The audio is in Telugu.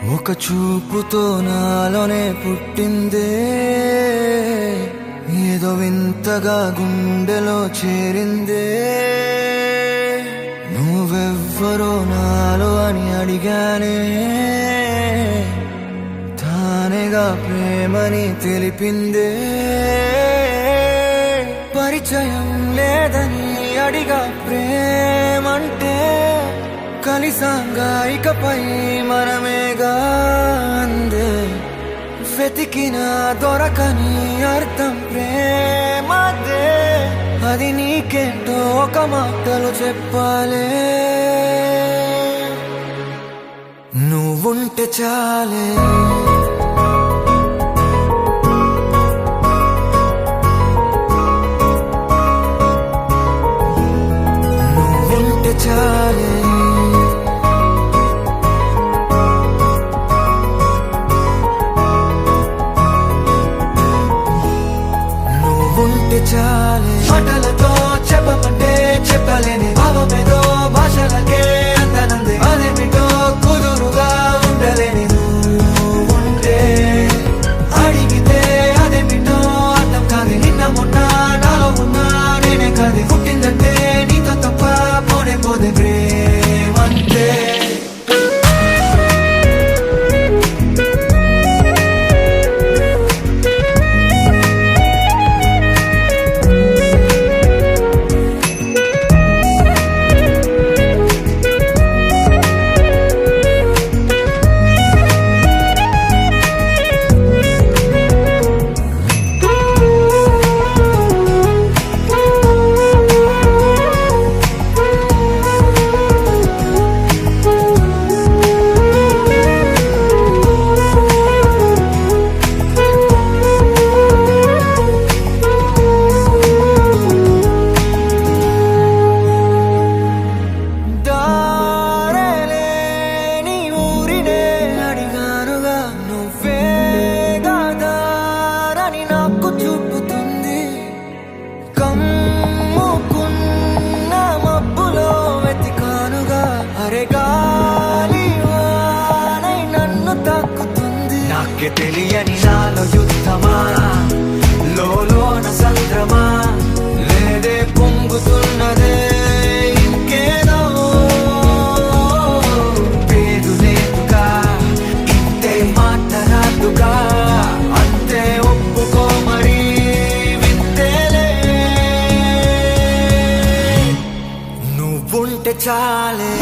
ఒక చూపుతో నాలోనే పుట్టిందే, ఏదో వింతగా గుండెలో చేరిందే. నువ్వెవ్వరో నాలో అని అడిగానే, తానేగా ప్రేమని తెలిపిందే. పరిచయం లేదని అడిగా ప్రేమంటే, కలిసాంగా ఇకపై మనమేగా అందే. వెతికినా దొరకని అర్థం ప్రేమదే, అది నీకేంటో ఒక మాటలు చెప్పాలే. నువ్వుంటే చాలే, నువ్వుంటే చాలే, నువ్వుంటే చాలే. మాటలతో చెప్పమంటే చెప్పలేని భావమేదో భాషలకే అందనందే. అదేమిటో కుదురుగా ఉండలేని నువ్వుంటే, అడిగితే అదేమిటో అర్థం కాదు. నిన్న మొన్న నాలో ఉన్నా నేనే కాదు. పుట్టిందంటే నీతో తప్ప పోనే పోదే ప్రేమంతే. నాకే తెలియని నాలో యుద్ధమా, లోన సంద్రమా, లేదే పొంగుతున్నదే ఇంకేదో. పేరు లేదుగా, ఇంతే మాట రాదుగా, అంతే ఒప్పుకో మరి వింతేలే. నువ్వుంటే చాలే.